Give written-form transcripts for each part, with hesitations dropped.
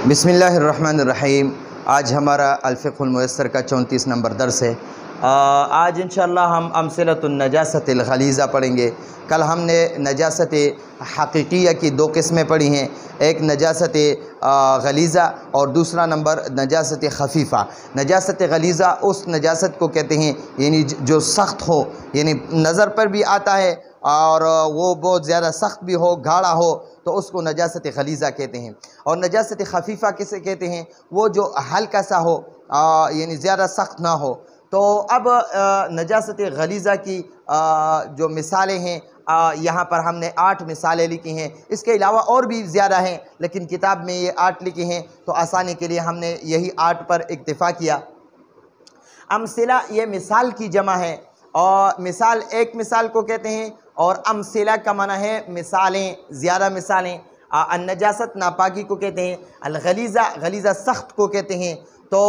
بسم اللہ الرحمن الرحیم۔ آج ہمارا الفقہ الميسر کا 34 نمبر درس ہے۔ آج انشاءاللہ ہم امثلۃ النجاست الغلیظہ پڑھیں گے۔ کل ہم نے نجاست حقیقیہ کی دو قسمیں پڑھی ہیں، ایک نجاست غلیظہ اور دوسرا نمبر نجاست خفیفہ۔ نجاست غلیظہ اس نجاست کو کہتے ہیں یعنی جو سخت ہو، یعنی نظر پر بھی آتا ہے اور وہ بہت زیادہ سخت بھی ہو، گاڑھا ہو، تو اس کو نجاست غلیظہ کہتے ہیں۔ اور نجاست خفیفہ کسے کہتے ہیں؟ وہ جو ہلکا سا ہو، یعنی زیادہ سخت نہ ہو۔ تو اب نجاست غلیظہ کی جو مثالیں ہیں، یہاں پر ہم نے 8 مثالیں لکھی ہیں۔ اس کے علاوہ اور بھی زیادہ ہیں، لیکن کتاب میں یہ 8 لکھی ہیں، تو آسانی کے لیے ہم نے یہی 8 پر اکتفا کیا۔ امثلہ یہ مثال کی جمع ہے، اور مثال ایک مثال کو کہتے ہیں، اور امثلہ کا معنی ہے مثالیں، زیادہ مثالیں۔ النجاست ناپاکی کو کہتے ہیں، الغلیظہ غلیظہ سخت کو کہتے ہیں۔ تو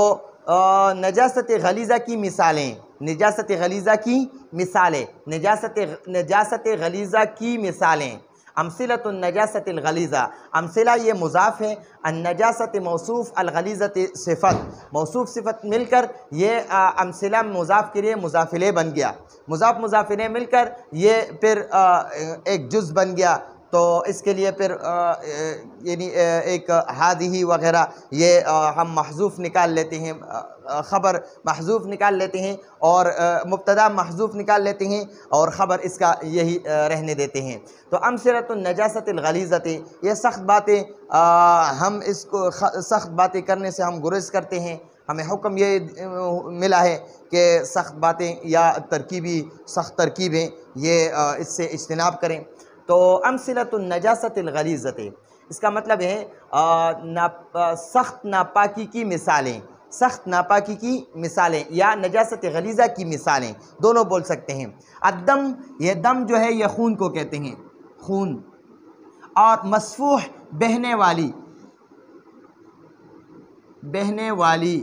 نجاست غلیظہ کی مثالیں، نجاست غلیظہ کی مثالیں، نجاست غلیظہ کی مثالیں۔ امثلۃ النجاست الغلیظہ، امثلہ یہ مضاف ہے، النجاست موصوف، الغلیظۃ صفت، موصوف صفت مل کر یہ امثلہ مضاف کے لیے مضاف الیہ بن گیا، مضاف الیہ مل کر یہ پھر ایک جز بن گیا۔ تو اس کے لیے پھر یعنی ایک ہذہ وغیرہ یہ ہم محذوف نکال لیتے ہیں، خبر محذوف نکال لیتے ہیں، اور مبتدا محذوف نکال لیتے ہیں، اور خبر اس کا یہی رہنے دیتے ہیں۔ تو امثلۃ النجاست الغلیظۃ، یہ سخت باتیں، ہم اس کو سخت باتیں کرنے سے ہم گریز کرتے ہیں۔ ہمیں حکم یہ ملا ہے کہ سخت باتیں یا ترکیبی سخت ترکیبیں یہ اس سے اجتناب کریں۔ تو امثلۃ النجاست الغلیظۃ، اس کا مطلب ہے سخت ناپاکی کی مثالیں، سخت ناپاکی کی مثالیں یا نجاست غلیظہ کی مثالیں، دونوں بول سکتے ہیں۔ الدم، یہ دم جو ہے یہ خون کو کہتے ہیں، خون۔ اور مسفوح، بہنے والی، بہنے والی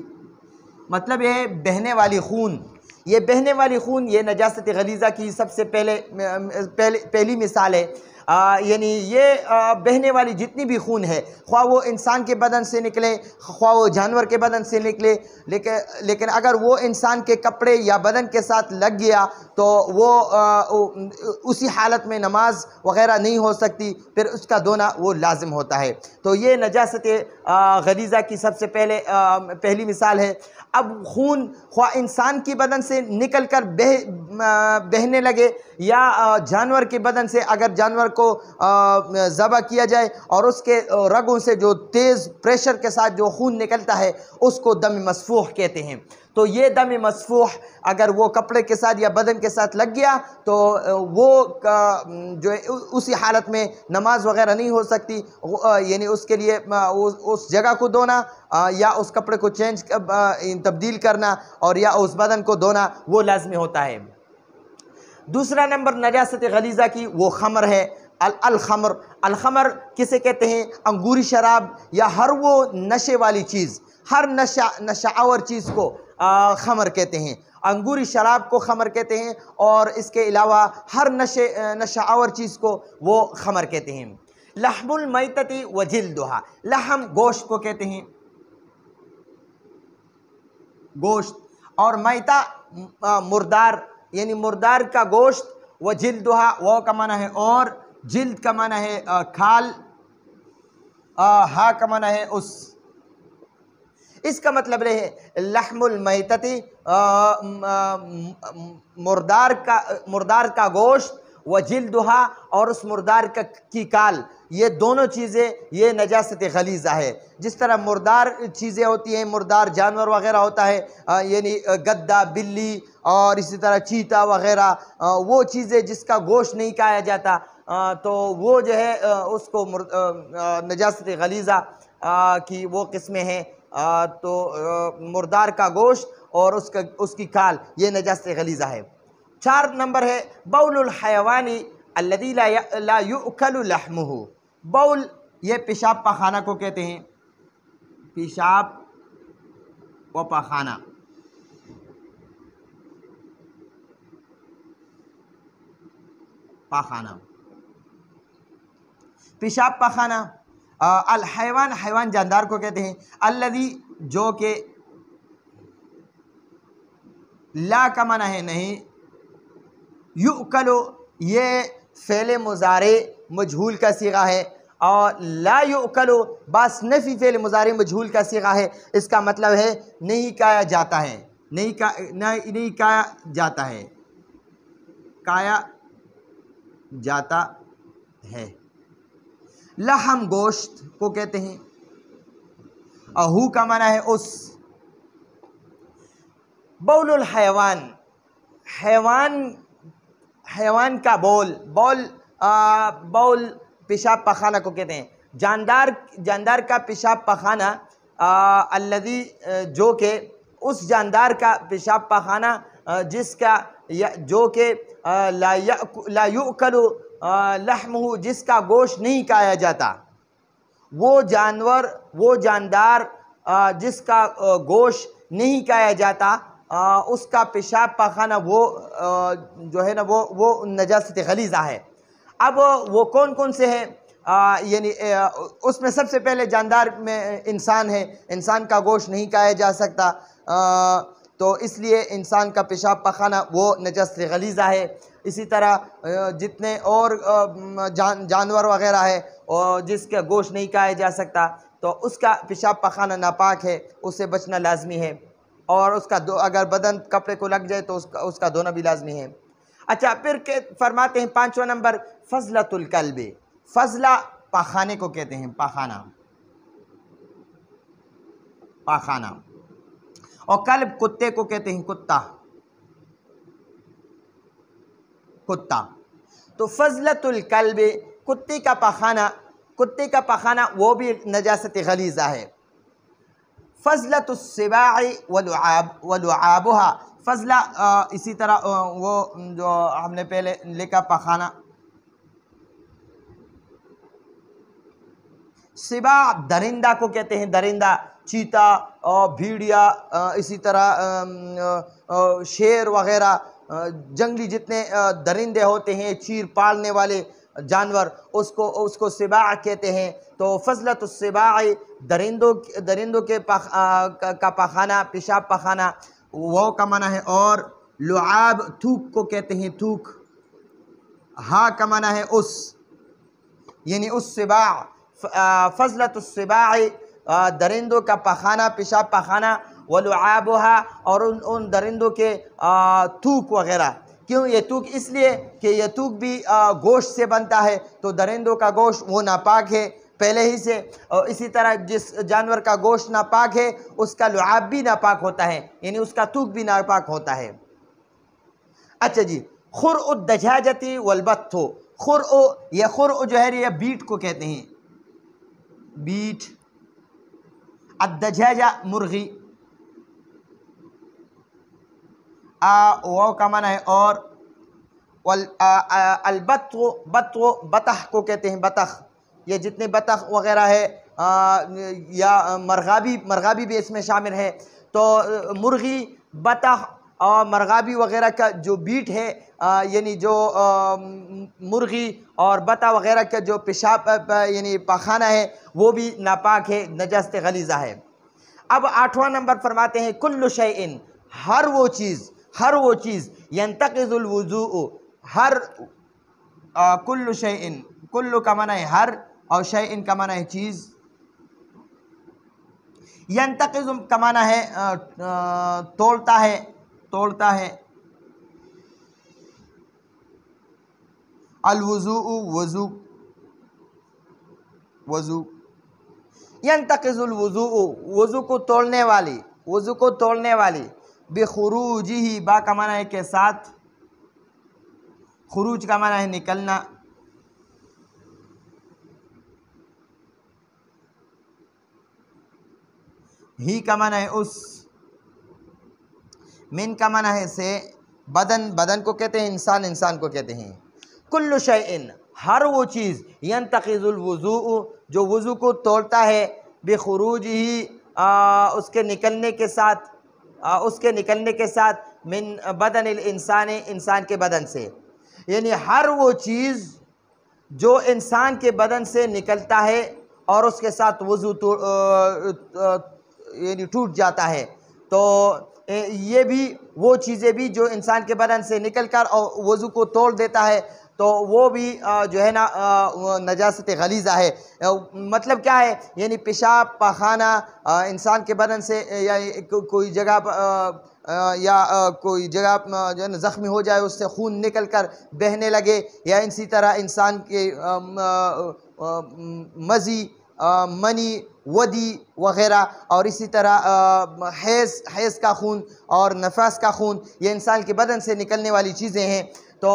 مطلب یہ ہے بہنے والی خون۔ یہ بہنے والی خون یہ نجاست غلیظہ کی سب سے پہلی مثال ہے۔ یعنی یہ بہنے والی جتنی بھی خون ہے، خواہ وہ انسان کے بدن سے نکلے، خواہ وہ جانور کے بدن سے نکلے، لیکن اگر وہ انسان کے کپڑے یا بدن کے ساتھ لگ گیا تو وہ اسی حالت میں نماز وغیرہ نہیں ہو سکتی، پھر اس کا دھونا وہ لازم ہوتا ہے۔ تو یہ نجاست غلیظہ کی سب سے پہلی مثال ہے۔ اب خون خواہ انسان کی بدن سے نکل کر بہنے لگے یا جانور کے بدن سے، اگر جانور کو ذبح کیا جائے اور اس کے رگوں سے جو تیز پریشر کے ساتھ جو خون نکلتا ہے، اس کو دم مسفوح کہتے ہیں۔ تو یہ دم مسفوح اگر وہ کپڑے کے ساتھ یا بدن کے ساتھ لگ گیا تو وہ جو اسی حالت میں نماز وغیرہ نہیں ہو سکتی، یعنی اس کے لیے اس جگہ کو دھونا یا اس کپڑے کو تبدیل کرنا اور یا اس بدن کو دھونا وہ لازمی ہوتا ہے۔ دوسرا نمبر نجاست غلیظہ کی وہ خمر ہے، الخمر۔ الخمر کسے کہتے ہیں؟ انگوری شراب یا ہر وہ نشے والی چیز، ہر نشہ آور چیز کو خمر کہتے ہیں۔ انگوری شراب کو خمر کہتے ہیں، اور اس کے علاوہ ہر نشہ آور چیز کو وہ خمر کہتے ہیں۔ لحم المیتۃ وجلدھا، لحم گوشت کو کہتے ہیں، گوشت، اور میتہ مردار، یعنی مردار کا گوشت، وجلدھا وہ کا معنی ہے اور، جلد کا معنی ہے کھال، ہا کا معنی ہے اس کا مطلب یہ ہے لحم المیتۃ، مردار کا گوشت، وجلدھا اور اس مردار کی کال، یہ دونوں چیزیں یہ نجاست غلیظہ ہے۔ جس طرح مردار چیزیں ہوتی ہیں، مردار جانور وغیرہ ہوتا ہے، یعنی گدھا، بلی اور اسی طرح چیتا وغیرہ، وہ چیزیں جس کا گوشت نہیں کھایا جاتا، تو وہ جو ہے اس کو نجاست غلیظہ کی وہ قسمیں ہیں۔ تو مردار کا گوشت اور اس کی کھال یہ نجاست غلیظہ ہے۔ 4 نمبر ہے بول الحیوان الذی لا یؤکل لحمہ۔ بول یہ پیشاب پاخانہ کو کہتے ہیں، پیشاب و پاخانہ۔ پیشاب پاخانہ الحیوان حیوان جاندار کو کہتے ہیں، الذی جو کہ، لا کا معنی ہے نہیں، یؤکلو یہ فعل مضارع مجہول کا صیغہ ہے، اور لا یؤکلو بس نفی فعل مضارع مجہول کا صیغہ ہے، اس کا مطلب ہے نہیں کھایا جاتا ہے، نہیں کھایا جاتا ہے، کھایا جاتا ہے۔ لحم گوشت کو کہتے ہیں، اہو کا معنی ہے اس۔ بول الحیوان حیوان کا بول پیشاب پخانہ کو کہتے ہیں، جاندار کا پیشاب پخانہ، الذی جو کہ اس جاندار کا پیشاب پخانہ جس کا جو کہ لا یؤکل لحمہ جس کا گوشت نہیں کھایا جاتا، وہ جاندار جس کا گوشت نہیں کھایا جاتا، اس کا پیشاب پخانہ وہ جو ہے نا وہ نجاست غلیظہ ہے۔ اب وہ کون سے ہیں؟ یعنی اس میں سب سے پہلے جاندار میں انسان ہے، انسان کا گوشت نہیں کھایا جا سکتا، تو اس لیے انسان کا پیشاب پخانہ وہ نجاست غلیظہ ہے۔ اسی طرح جتنے اور جانور وغیرہ ہے اور جس کا گوشت نہیں کھایا جا سکتا، تو اس کا پیشاب پخانہ ناپاک ہے، اس سے بچنا لازمی ہے، اور اس کا اگر بدن کپڑے کو لگ جائے تو اس کا دھونا بھی لازمی ہے۔ اچھا، پھر فرماتے ہیں 5واں نمبر، فضلۃ الکلب، فضلہ پاخانے کو کہتے ہیں، پاخانہ، اور کلب کتے کو کہتے ہیں، کتا۔ تو فضلۃ الکلب کتے کا پاخانہ وہ بھی نجاست غلیظہ ہے۔ فضلۃ السباع ولعابها، فضلہ اسی طرح وہ جو ہم نے پہلے لکھا پاخانہ، سباع درندہ کو کہتے ہیں، درندہ، چیتا اور بھیڑیا، اسی طرح شیر وغیرہ، جنگلی جتنے درندے ہوتے ہیں، چیر پالنے والے جانور، اس کو سباع کہتے ہیں۔ تو فضلۃ السباع درندوں کے کا پاخانہ، پیشاب پاخانہ، وہ کا معنی ہے، اور لعاب تھوک کو کہتے ہیں، تھوک، ہاں کا معنی ہے اس، یعنی اس سباع، فضلۃ السباع درندوں کا پاخانہ، پیشاب پاخانہ، ولعابها اور ان درندوں کے تھوک وغیرہ۔ کیوں یہ تھوک؟ اس لیے کہ یہ تھوک بھی گوشت سے بنتا ہے، تو درندوں کا گوشت وہ ناپاک ہے پہلے ہی سے، اور اسی طرح جس جانور کا گوشت ناپاک ہے اس کا لعاب بھی ناپاک ہوتا ہے، یعنی اس کا تھوک بھی ناپاک ہوتا ہے۔ اچھا جی، خرء الدجاجۃ والبط، یہ خرء جو ہے یہ بیٹ کو کہتے ہیں، بیٹ، الدجاجہ مرغی، وہ کا معنی ہے اور، البط بطخ کو کہتے ہیں، بطخ، یہ جتنے بطخ وغیرہ ہے، یا مرغابی بھی اس میں شامل ہے۔ تو مرغی، بطخ اور مرغابی وغیرہ کا جو بیٹ ہے، یعنی جو مرغی اور بطہ وغیرہ کا جو پیشاب یعنی پاخانہ ہے، وہ بھی ناپاک ہے، نجاست غلیظہ ہے۔ اب 8واں نمبر فرماتے ہیں، کل شیء، ہر وہ چیز، ینتقض الوضوء، کل شیء، کل کا معنی ہے ہر، اور شیء کا معنی ہے چیز، ینتقض کا معنی ہے توڑتا ہے، الوضوء وضو، ینتقض الوضوء وضو کو توڑنے والی، بخروجہ، با کا معنی ہے کے ساتھ، خروج کا معنی ہے نکلنا، ہی کا معنی ہے اس، من کا معنی ہے سے، بدن کو کہتے ہیں، انسان کو کہتے ہیں۔ کل شیء، ہر وہ چیز، ینتقض الوضوء جو وضو کو توڑتا ہے، بخروجہ اس کے نکلنے کے ساتھ، من بدن الانسان، انسان کے بدن سے، یعنی ہر وہ چیز جو انسان کے بدن سے نکلتا ہے اور اس کے ساتھ وضو یعنی ٹوٹ جاتا ہے۔ تو یہ بھی وہ چیزیں بھی جو انسان کے بدن سے نکل کر اور وضو کو توڑ دیتا ہے، تو وہ بھی جو ہے نا نجاست غلیظہ ہے۔ مطلب کیا ہے؟ یعنی پیشاب پاخانہ انسان کے بدن سے یا کوئی جگہ کوئی جگہ جو ہے نا زخمی ہو جائے، اس سے خون نکل کر بہنے لگے، یا اسی طرح انسان کے مزی، منی، ودی وغیرہ، اور اسی طرح حیض کا خون اور نفاس کا خون، یہ انسان کے بدن سے نکلنے والی چیزیں ہیں۔ تو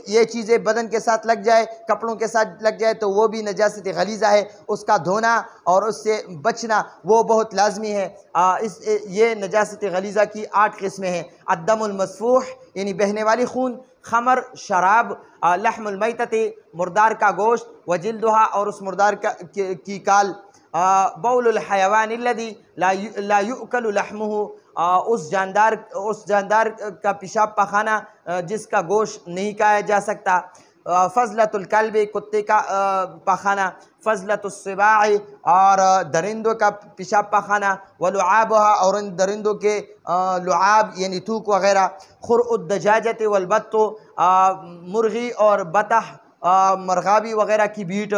یہ چیزیں بدن کے ساتھ لگ جائے، کپڑوں کے ساتھ لگ جائے تو وہ بھی نجاست غلیظہ ہے۔ اس کا دھونا اور اس سے بچنا وہ بہت لازمی ہے۔ یہ نجاست غلیظہ کی 8 قسمیں ہیں۔ الدم المسفوح یعنی بہنے والی خون، خمر شراب، لحم المیتۃ مردار کا گوشت، وجلدھا اور اس مردار کی کال، بول الحیوان الذی لا یؤکل لحمہ اس جاندار کا پیشاب پخانہ جس کا گوشت نہیں کھایا جا سکتا، فضلۃ الکلب کتے کا پخانہ، فضلۃ السباع اور درندوں کا پیشاب پخانہ، ولعابھا اور ان درندوں کے لعاب یعنی تھوک وغیرہ، خرء الدجاجۃ والبط مرغی اور بطخ مرغابی وغیرہ کی بیٹ،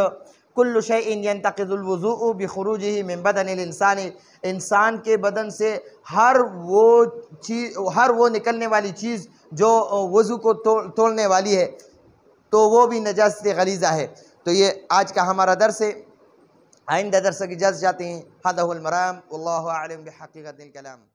کل شیء ینتقض الوضوء بخروجہ من بدن الانسان، انسان کے بدن سے ہر وہ نکلنے والی چیز جو وضو کو توڑنے والی ہے، تو وہ بھی نجاست غلیظہ ہے۔ تو یہ آج کا ہمارا درس ہے۔ آئندہ درس کی اجازت چاہتے ہیں۔ ھذا ھو المرام واللہ اعلم بحقیقت الکلام۔